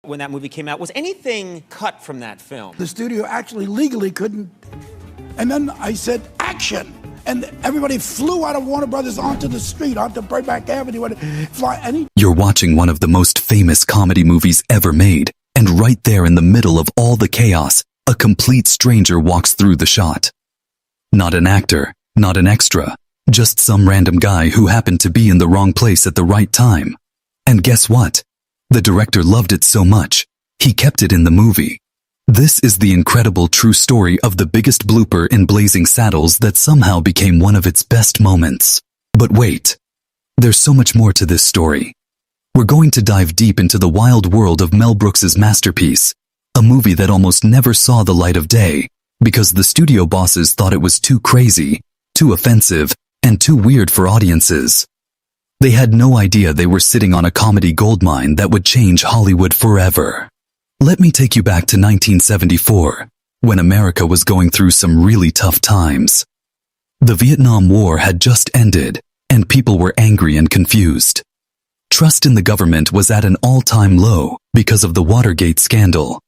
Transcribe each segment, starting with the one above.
When that movie came out, was anything cut from that film? The studio actually legally couldn't. And then I said, action! And everybody flew out of Warner Brothers onto the street, onto Burbank Avenue. You're watching one of the most famous comedy movies ever made, and right there in the middle of all the chaos, a complete stranger walks through the shot. Not an actor, not an extra, just some random guy who happened to be in the wrong place at the right time. And guess what? The director loved it so much, he kept it in the movie. This is the incredible true story of the biggest blooper in Blazing Saddles that somehow became one of its best moments. But wait, there's so much more to this story. We're going to dive deep into the wild world of Mel Brooks's masterpiece, a movie that almost never saw the light of day because the studio bosses thought it was too crazy, too offensive, and too weird for audiences. They had no idea they were sitting on a comedy goldmine that would change Hollywood forever. Let me take you back to 1974, when America was going through some really tough times. The Vietnam War had just ended, and people were angry and confused. Trust in the government was at an all-time low because of the Watergate scandal.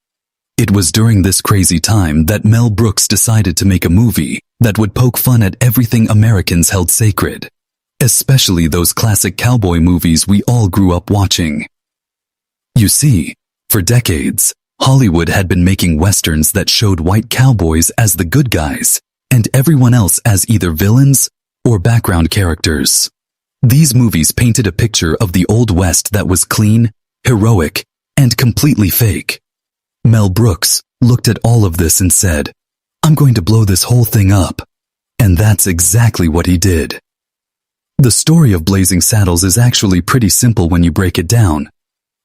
It was during this crazy time that Mel Brooks decided to make a movie that would poke fun at everything Americans held sacred, especially those classic cowboy movies we all grew up watching. You see, for decades, Hollywood had been making westerns that showed white cowboys as the good guys, and everyone else as either villains or background characters. These movies painted a picture of the Old West that was clean, heroic, and completely fake. Mel Brooks looked at all of this and said, "I'm going to blow this whole thing up." And that's exactly what he did. The story of Blazing Saddles is actually pretty simple when you break it down.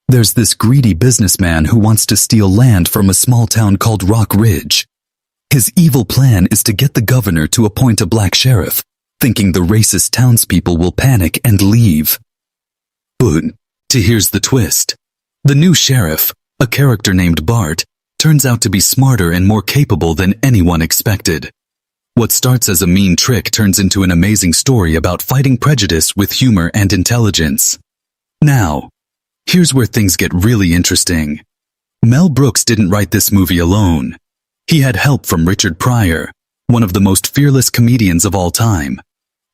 There's this greedy businessman who wants to steal land from a small town called Rock Ridge. His evil plan is to get the governor to appoint a black sheriff, thinking the racist townspeople will panic and leave. But here's the twist. The new sheriff, a character named Bart, turns out to be smarter and more capable than anyone expected. What starts as a mean trick turns into an amazing story about fighting prejudice with humor and intelligence. Now, here's where things get really interesting. Mel Brooks didn't write this movie alone. He had help from Richard Pryor, one of the most fearless comedians of all time.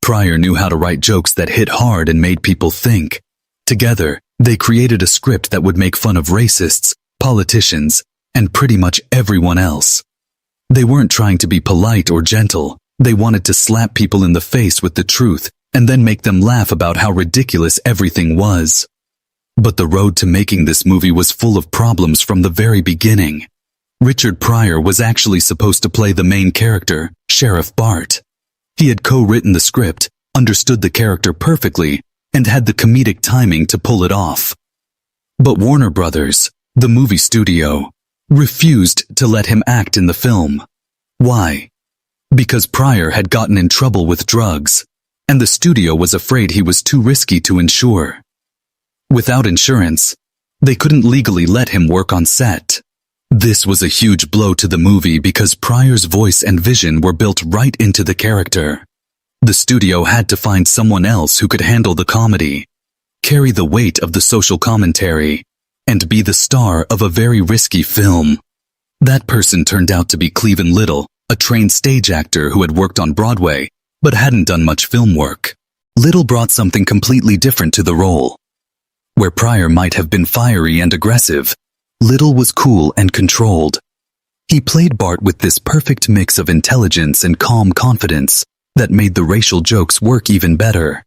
Pryor knew how to write jokes that hit hard and made people think. Together, they created a script that would make fun of racists, politicians, and pretty much everyone else. They weren't trying to be polite or gentle. They wanted to slap people in the face with the truth and then make them laugh about how ridiculous everything was. But the road to making this movie was full of problems from the very beginning. Richard Pryor was actually supposed to play the main character, Sheriff Bart. He had co-written the script, understood the character perfectly, and had the comedic timing to pull it off. But Warner Brothers, the movie studio, refused to let him act in the film. Why? Because Pryor had gotten in trouble with drugs, and the studio was afraid he was too risky to insure. Without insurance, they couldn't legally let him work on set. This was a huge blow to the movie because Pryor's voice and vision were built right into the character. The studio had to find someone else who could handle the comedy, carry the weight of the social commentary, and be the star of a very risky film. That person turned out to be Cleavon Little, a trained stage actor who had worked on Broadway, but hadn't done much film work. Little brought something completely different to the role. Where Pryor might have been fiery and aggressive, Little was cool and controlled. He played Bart with this perfect mix of intelligence and calm confidence that made the racial jokes work even better.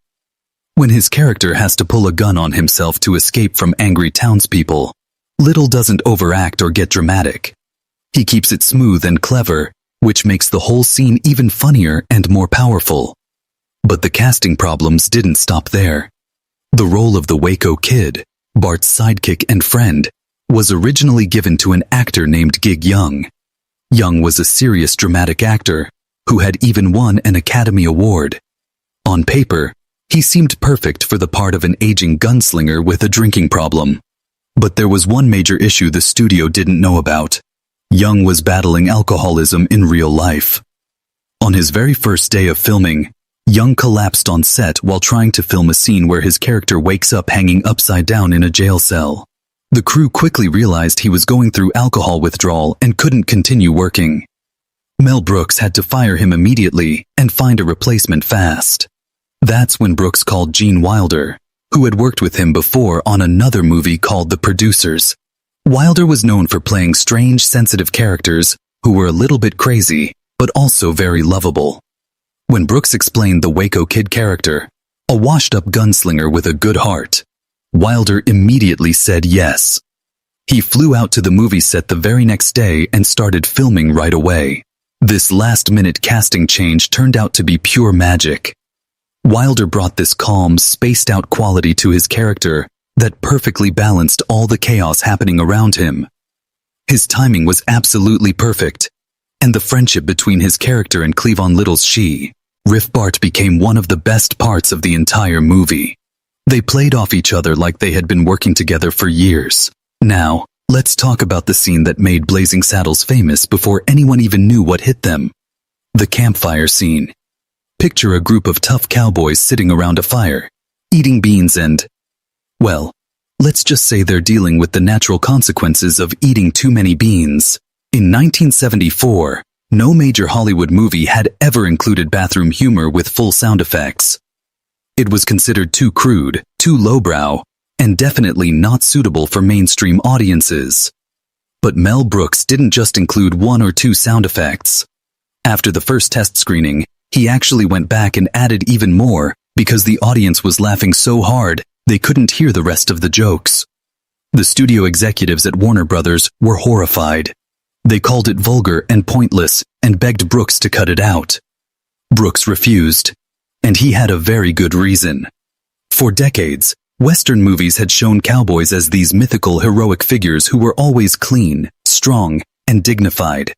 When his character has to pull a gun on himself to escape from angry townspeople, Little doesn't overact or get dramatic. He keeps it smooth and clever, which makes the whole scene even funnier and more powerful. But the casting problems didn't stop there. The role of the Waco Kid, Bart's sidekick and friend, was originally given to an actor named Gig Young. Young was a serious dramatic actor who had even won an Academy Award. On paper, he seemed perfect for the part of an aging gunslinger with a drinking problem. But there was one major issue the studio didn't know about. Young was battling alcoholism in real life. On his very first day of filming, Young collapsed on set while trying to film a scene where his character wakes up hanging upside down in a jail cell. The crew quickly realized he was going through alcohol withdrawal and couldn't continue working. Mel Brooks had to fire him immediately and find a replacement fast. That's when Brooks called Gene Wilder, who had worked with him before on another movie called The Producers. Wilder was known for playing strange, sensitive characters who were a little bit crazy, but also very lovable. When Brooks explained the Waco Kid character, a washed-up gunslinger with a good heart, Wilder immediately said yes. He flew out to the movie set the very next day and started filming right away. This last-minute casting change turned out to be pure magic. Wilder brought this calm, spaced-out quality to his character that perfectly balanced all the chaos happening around him. His timing was absolutely perfect, and the friendship between his character and Cleavon Little's she, Riff Bart, became one of the best parts of the entire movie. They played off each other like they had been working together for years. Now, let's talk about the scene that made Blazing Saddles famous before anyone even knew what hit them. The campfire scene. Picture a group of tough cowboys sitting around a fire, eating beans and, well, let's just say they're dealing with the natural consequences of eating too many beans. In 1974, no major Hollywood movie had ever included bathroom humor with full sound effects. It was considered too crude, too lowbrow, and definitely not suitable for mainstream audiences. But Mel Brooks didn't just include 1 or 2 sound effects. After the first test screening, he actually went back and added even more because the audience was laughing so hard they couldn't hear the rest of the jokes. The studio executives at Warner Brothers were horrified. They called it vulgar and pointless and begged Brooks to cut it out. Brooks refused, and he had a very good reason. For decades, Western movies had shown cowboys as these mythical, heroic figures who were always clean, strong, and dignified.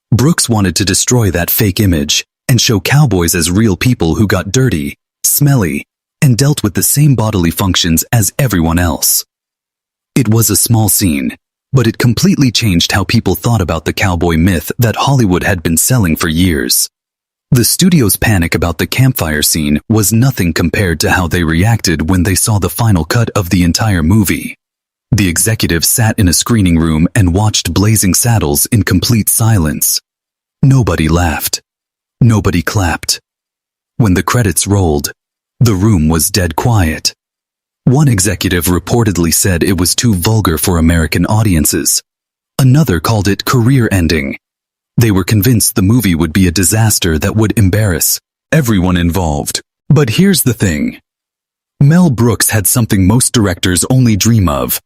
Brooks wanted to destroy that fake image and show cowboys as real people who got dirty, smelly, and dealt with the same bodily functions as everyone else. It was a small scene, but it completely changed how people thought about the cowboy myth that Hollywood had been selling for years. The studio's panic about the campfire scene was nothing compared to how they reacted when they saw the final cut of the entire movie. The executives sat in a screening room and watched Blazing Saddles in complete silence. Nobody laughed. Nobody clapped. When the credits rolled, the room was dead quiet. One executive reportedly said it was too vulgar for American audiences. Another called it career-ending. They were convinced the movie would be a disaster that would embarrass everyone involved. But here's the thing. Mel Brooks had something most directors only dream of.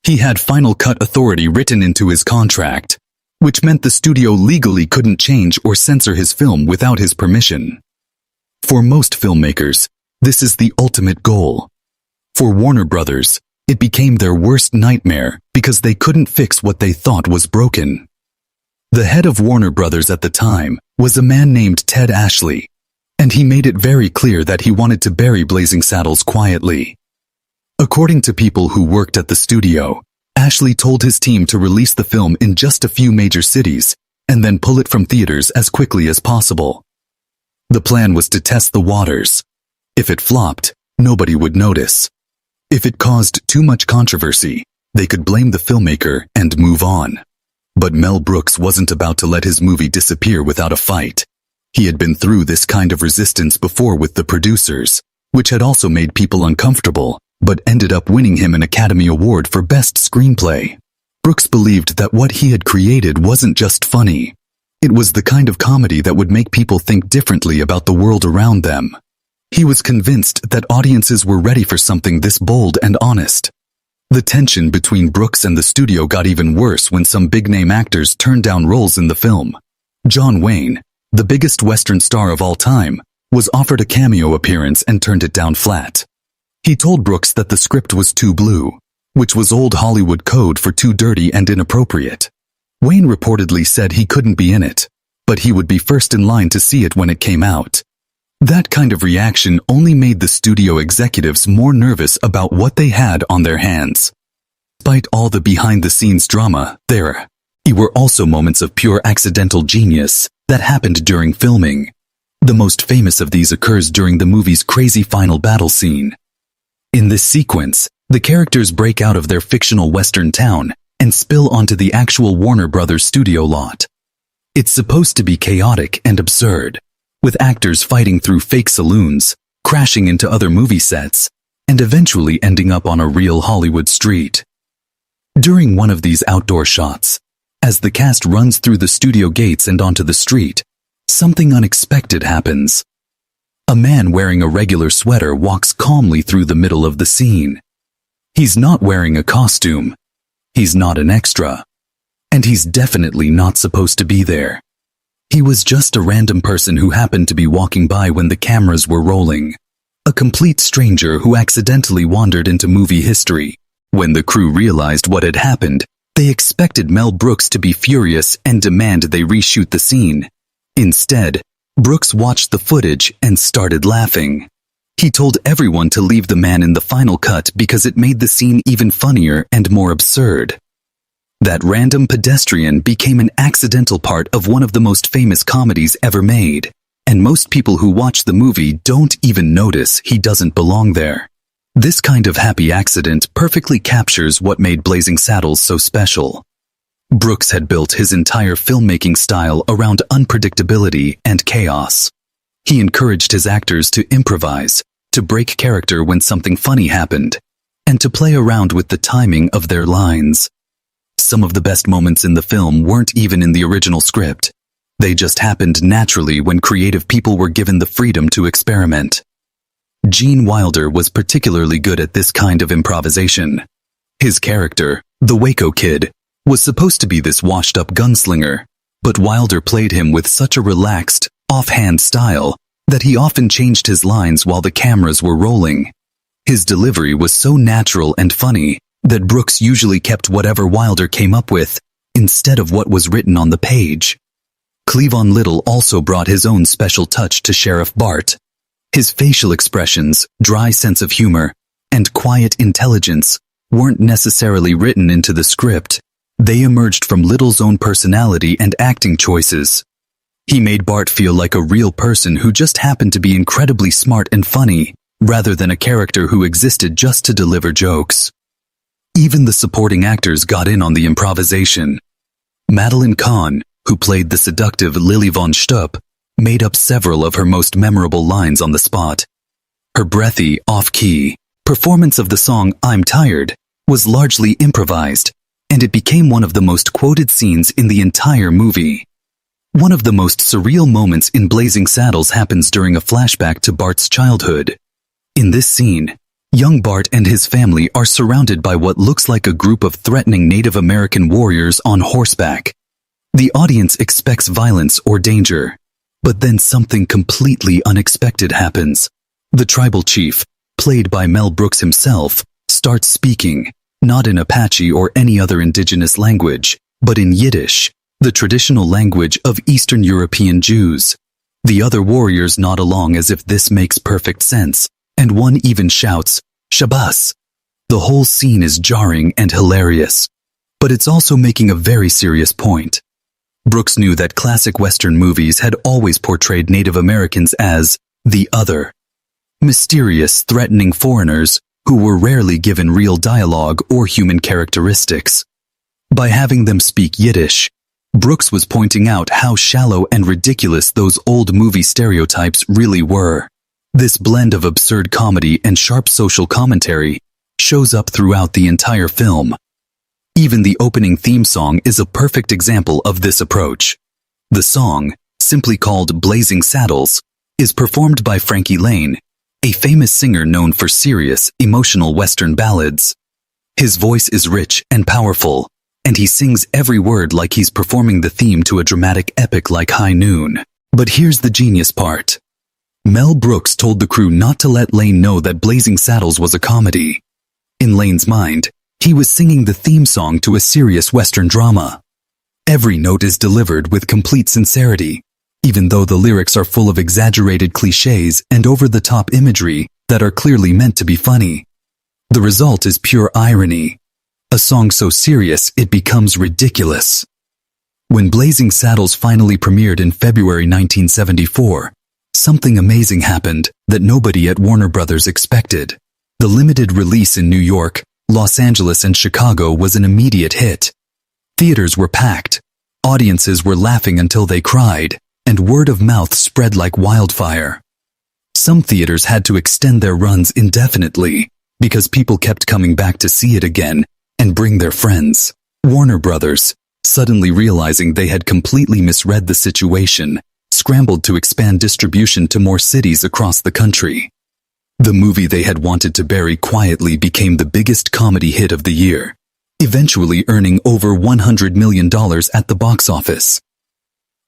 He had final cut authority written into his contract, which meant the studio legally couldn't change or censor his film without his permission. For most filmmakers, this is the ultimate goal. For Warner Brothers, it became their worst nightmare because they couldn't fix what they thought was broken. The head of Warner Brothers at the time was a man named Ted Ashley, and he made it very clear that he wanted to bury Blazing Saddles quietly. According to people who worked at the studio, Ashley told his team to release the film in just a few major cities and then pull it from theaters as quickly as possible. The plan was to test the waters. If it flopped, nobody would notice. If it caused too much controversy, they could blame the filmmaker and move on. But Mel Brooks wasn't about to let his movie disappear without a fight. He had been through this kind of resistance before with The Producers, which had also made people uncomfortable, but ended up winning him an Academy Award for Best Screenplay. Brooks believed that what he had created wasn't just funny. It was the kind of comedy that would make people think differently about the world around them. He was convinced that audiences were ready for something this bold and honest. The tension between Brooks and the studio got even worse when some big-name actors turned down roles in the film. John Wayne, the biggest Western star of all time, was offered a cameo appearance and turned it down flat. He told Brooks that the script was too blue, which was old Hollywood code for too dirty and inappropriate. Wayne reportedly said he couldn't be in it, but he would be first in line to see it when it came out. That kind of reaction only made the studio executives more nervous about what they had on their hands. Despite all the behind-the-scenes drama, there were also moments of pure accidental genius that happened during filming. The most famous of these occurs during the movie's crazy final battle scene. In this sequence, The characters break out of their fictional Western town and spill onto the actual Warner Brothers studio lot. It's supposed to be chaotic and absurd, with actors fighting through fake saloons, crashing into other movie sets, and eventually ending up on a real Hollywood street. During one of these outdoor shots, as the cast runs through the studio gates and onto the street, something unexpected happens. A man wearing a regular sweater walks calmly through the middle of the scene. He's not wearing a costume. He's not an extra. And he's definitely not supposed to be there. He was just a random person who happened to be walking by when the cameras were rolling. A complete stranger who accidentally wandered into movie history. When the crew realized what had happened, they expected Mel Brooks to be furious and demand they reshoot the scene. Instead, Brooks watched the footage and started laughing. He told everyone to leave the man in the final cut because it made the scene even funnier and more absurd. That random pedestrian became an accidental part of one of the most famous comedies ever made, and most people who watch the movie don't even notice he doesn't belong there. This kind of happy accident perfectly captures what made Blazing Saddles so special. Brooks had built his entire filmmaking style around unpredictability and chaos. He encouraged his actors to improvise, to break character when something funny happened, and to play around with the timing of their lines. Some of the best moments in the film weren't even in the original script. They just happened naturally when creative people were given the freedom to experiment. Gene Wilder was particularly good at this kind of improvisation. His character, the Waco Kid, was supposed to be this washed-up gunslinger, but Wilder played him with such a relaxed, offhand style that he often changed his lines while the cameras were rolling. His delivery was so natural and funny that Brooks usually kept whatever Wilder came up with instead of what was written on the page. Cleavon Little also brought his own special touch to Sheriff Bart. His facial expressions, dry sense of humor, and quiet intelligence weren't necessarily written into the script. They emerged from Little's own personality and acting choices. He made Bart feel like a real person who just happened to be incredibly smart and funny, rather than a character who existed just to deliver jokes. Even the supporting actors got in on the improvisation. Madeline Kahn, who played the seductive Lily von Stupp, made up several of her most memorable lines on the spot. Her breathy, off-key performance of the song I'm Tired was largely improvised, and it became one of the most quoted scenes in the entire movie. One of the most surreal moments in Blazing Saddles happens during a flashback to Bart's childhood. In this scene, young Bart and his family are surrounded by what looks like a group of threatening Native American warriors on horseback. The audience expects violence or danger, but then something completely unexpected happens. The tribal chief, played by Mel Brooks himself, starts speaking, not in Apache or any other indigenous language, but in Yiddish, the traditional language of Eastern European Jews. The other warriors nod along as if this makes perfect sense, and one even shouts, Shabbos. The whole scene is jarring and hilarious, but it's also making a very serious point. Brooks knew that classic Western movies had always portrayed Native Americans as the other. Mysterious, threatening foreigners who were rarely given real dialogue or human characteristics. By having them speak Yiddish, Brooks was pointing out how shallow and ridiculous those old movie stereotypes really were. This blend of absurd comedy and sharp social commentary shows up throughout the entire film. Even the opening theme song is a perfect example of this approach. The song, simply called Blazing Saddles, is performed by Frankie Laine, a famous singer known for serious, emotional Western ballads. His voice is rich and powerful, and he sings every word like he's performing the theme to a dramatic epic like High Noon. But here's the genius part. Mel Brooks told the crew not to let Laine know that Blazing Saddles was a comedy. In Laine's mind, he was singing the theme song to a serious Western drama. Every note is delivered with complete sincerity, even though the lyrics are full of exaggerated cliches and over-the-top imagery that are clearly meant to be funny. The result is pure irony. A song so serious it becomes ridiculous. When Blazing Saddles finally premiered in February 1974, something amazing happened that nobody at Warner Brothers expected. The limited release in New York, Los Angeles, and Chicago was an immediate hit. Theaters were packed, audiences were laughing until they cried, and word of mouth spread like wildfire. Some theaters had to extend their runs indefinitely because people kept coming back to see it again and bring their friends. Warner Brothers, suddenly realizing they had completely misread the situation, scrambled to expand distribution to more cities across the country. The movie they had wanted to bury quietly became the biggest comedy hit of the year, eventually earning over $100 million at the box office.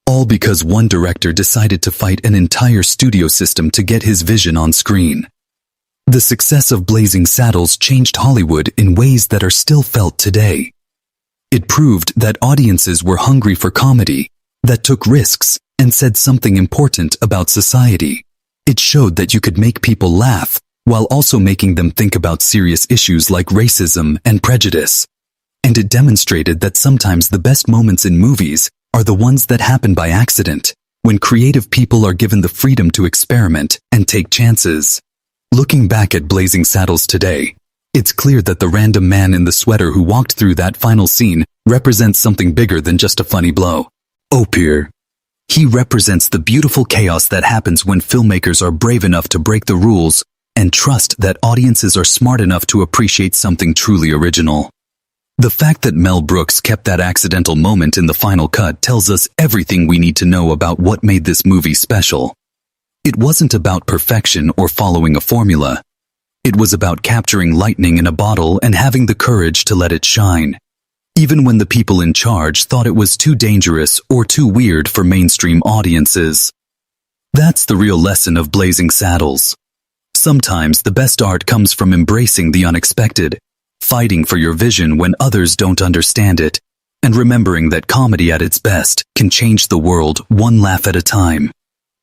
All because one director decided to fight an entire studio system to get his vision on screen. The success of Blazing Saddles changed Hollywood in ways that are still felt today. It proved that audiences were hungry for comedy, that took risks, and said something important about society. It showed that you could make people laugh, while also making them think about serious issues like racism and prejudice. And it demonstrated that sometimes the best moments in movies are the ones that happen by accident, when creative people are given the freedom to experiment and take chances. Looking back at Blazing Saddles today, it's clear that the random man in the sweater who walked through that final scene represents something bigger than just a funny blow. Opir. He represents the beautiful chaos that happens when filmmakers are brave enough to break the rules and trust that audiences are smart enough to appreciate something truly original. The fact that Mel Brooks kept that accidental moment in the final cut tells us everything we need to know about what made this movie special. It wasn't about perfection or following a formula. It was about capturing lightning in a bottle and having the courage to let it shine, even when the people in charge thought it was too dangerous or too weird for mainstream audiences. That's the real lesson of Blazing Saddles. Sometimes the best art comes from embracing the unexpected, fighting for your vision when others don't understand it, and remembering that comedy at its best can change the world one laugh at a time.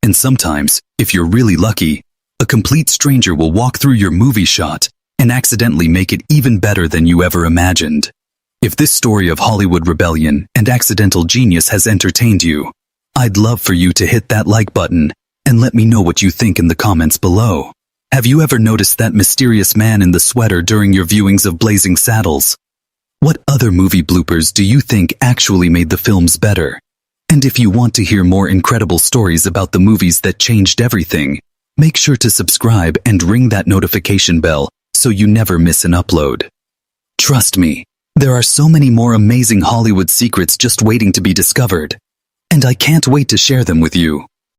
And sometimes, if you're really lucky, a complete stranger will walk through your movie shot and accidentally make it even better than you ever imagined. If this story of Hollywood rebellion and accidental genius has entertained you, I'd love for you to hit that like button and let me know what you think in the comments below. Have you ever noticed that mysterious man in the sweater during your viewings of Blazing Saddles? What other movie bloopers do you think actually made the films better? And if you want to hear more incredible stories about the movies that changed everything, make sure to subscribe and ring that notification bell so you never miss an upload. Trust me, there are so many more amazing Hollywood secrets just waiting to be discovered, and I can't wait to share them with you.